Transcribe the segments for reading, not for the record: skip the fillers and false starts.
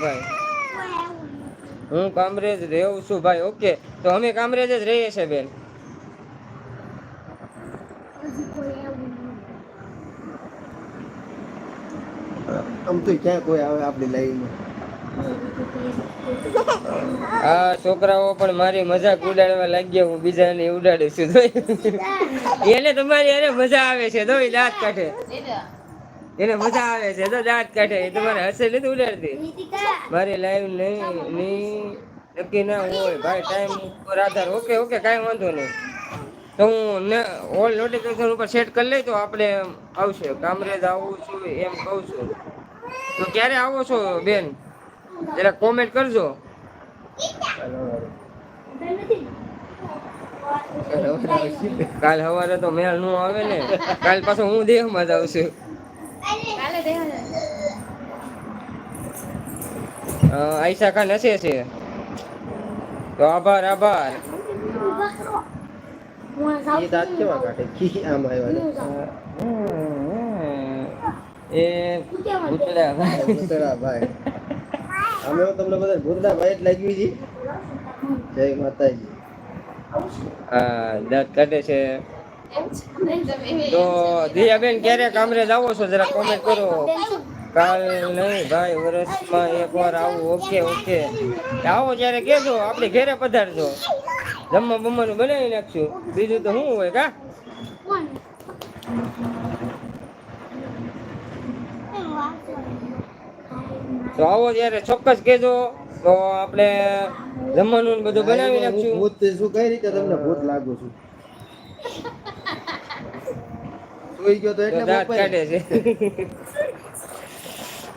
ભાઈ? હું કામરેજ રહું છું ભાઈ. ઓકે, તો અમે કામરેજ જ રહીએ છીએ બેન. આમ તો ક્યાં કોઈ આવે આપણી લાઈનમાં. આ છોકરાઓ પણ મારી મજાક ઉડાડવા લાગ્યા, હું બીજાને ઉડાડું છું. એને તમારી અરે મજા આવે છે, તો દાંત કાઢે. એને મજા આવે છે તો દાંત કાઢે. એ તમારે હસે નથી ઉડાડતી. મારી લાઈવ નહીં નક્કી ના હોય ભાઈ, ટાઈમ પર આધાર. ઓકે ઓકે, કાંઈ વાંધો નહીં. તો હું ઓલ નોટિફિકેશન ઉપર સેટ કરી લઈ, તો આપણે આવશે. કામરેજ આવું છું એમ કહું છું. તો ક્યારે આવો છો બેન, જરા કોમેન્ટ કરજો. કાલ સવારે તો મેળ નો આવે ને, કાલ પાછો હું દેહમાં જ આવશું. આયશા ખાન હશે છે, તો આભાર આભાર. એ દાંત કેવા કાઢે? કી આમ આવ્યા એ ભૂતળા ભાઈ. ભૂતળા ભાઈ. અમે તમને બધા ભૂતળા ભાઈ જ લાગ્યું છે. જય માતાજી. હા, દાંત કાઢે છે. તો દિયાબેન ક્યારે કામરેજ આવો છો, જરા કોમેન્ટ કરો. કાલ નહીં ભાઈ, વર્ષમાં એક વાર આવું. ઓકે ઓકે, આવો ત્યારે કેજો, આપણે ઘેરે પધારજો. જમવા બમવાનું બનાવી નાખશું, બીજું તો શું હોય કા. તો આવો ત્યારે ચોક્કસ કેજો, તો આપણે જમવાનું બધું બનાવી નાખશું. ભૂત શું કઈ રીતે તમને ભૂત લાગુ છું? જોઈ ગયો તો એટલે દાંત કાઢે છે.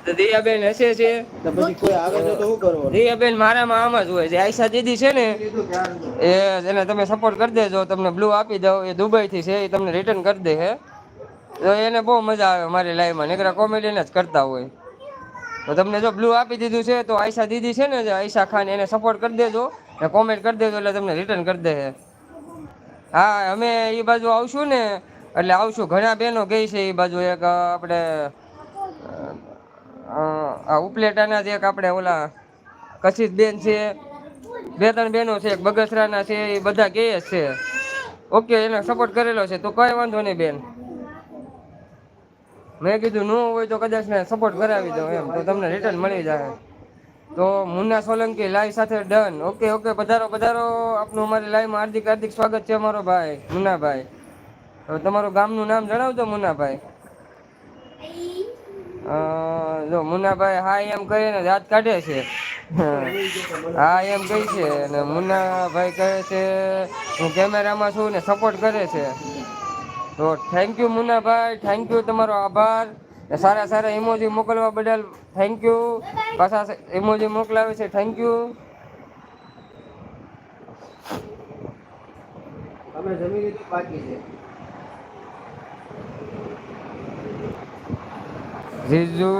તો દિયાબેન હશે છે, તો પછી કોઈ આવે તો શું કરવાનું? દિયાબેન મારામાં આમ જ હોય છે. આયશા દીદી છે ને, એને તમે સપોર્ટ કરી દેજો. તમને બ્લુ આપી દો. એ દુબઈ થી છે, એ તમને રિટર્ન કરી દે છે. તો એને બહુ મજા આવે મારી લાઈવમાં. નીકળા કોમેડિયન જ કરતા હોય. તો તમને જો બ્લુ આપી દીધું છે, તો આયશા દીદી છે ને, આયશા ખાન, એને સપોર્ટ કરી દેજો ને કોમેન્ટ કરી દેજો, એટલે તમને રિટર્ન કરી દે. હા, અમે એ બાજુ આવશું ને, એટલે આવશું. ઘણા બહેનો ગઈ છે એ બાજુ. એક આપણે આ ઉપલેટાના જ એક આપણે ઓલા કશિશ બેન છે, 2-3 બહેનો છે, એક બગસરાના છે, એ બધા કહે જ છે. ઓકે, એને સપોર્ટ કરેલો છે, તો કઈ વાંધો નહીં બેન. મેં કીધું ન હોય તો કદાચ ને સપોર્ટ કરાવી દો એમ, તો તમને રિટર્ન મળી જાય. તો મુન્ના સોલંકી લાઈવ સાથે ડન. ઓકે ઓકે, પધારો પધારો. આપનું અમારી લાઈવમાં હાર્દિક હાર્દિક સ્વાગત છે અમારો ભાઈ મુન્નાભાઈ. હવે તમારું ગામનું નામ જણાવજો મુન્નાભાઈ. જો મુન્નાભાઈ હા એમ કહીને દાંત કાઢે છે. હા એમ કહી છે. અને મુન્નાભાઈ કહે છે હું કેમેરામાં છું ને સપોર્ટ કરે છે. તો thank you Munnabhai, thank you, તમારો આભાર. સારા સારા ઇમોજી મોકલવા બદલ થેન્ક યુ. પાછા ઇમોજી મોકલાવે છે, થેન્ક યુ. અમે જમી લીધું, બાકી છે. જીજુ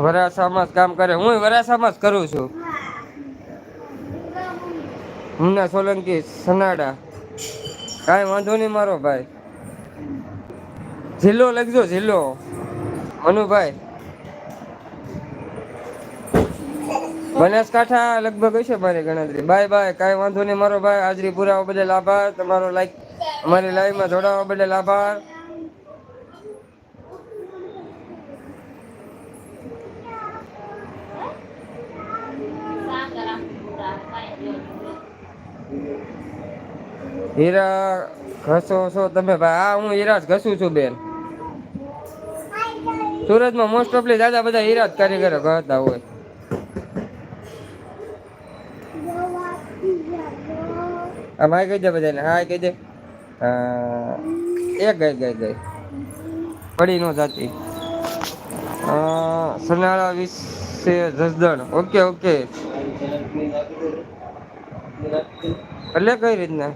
વરાસામાં જ કામ કરે, હું વરાસામાં જ કરું છું. મુન્ના સોલંકી સનાડા, કાંઈ વાંધો નહીં મારો ભાઈ. જિલ્લો લખજો, જિલ્લો મનુભાઈ. બનાસકાંઠા લગભગ હશે મારી ગણતરી. બાય બાય, કાંઈ વાંધો નહીં મારો ભાઈ. હાજરી પુરાવા બદલ આભાર. તમારો લાઈક અમારી લાઈવમાં જોડાવા બદલ આભાર. હીરા ઘસો છો તમે ભાઈ? હા, હું હીરા જ ઘસું છું બેન. સુરતમાં મોસ્ટ ઓફલી દાદા બધા હીરા જ કારીગરો ઘસતા હોય. આમ હાય કહી દે બધાને, હાય કહી દે. એક ગઈ પડી નો જાતી. સનાળા વિશે જસદણ. ઓકે ઓકે, એટલે કઈ રીતના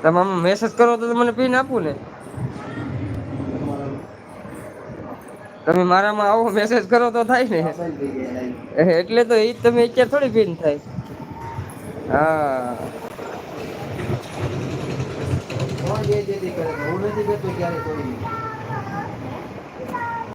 તમે આમ મેસેજ કરો તો મને પીન આપું ને. તમે મારામાં આવો મેસેજ કરો તો થાય ને, એટલે તો એ તમે અત્યારે થોડી પીન થાય. હા, કોણ જે કરે, હું નથી કરતો ક્યારે કોઈ.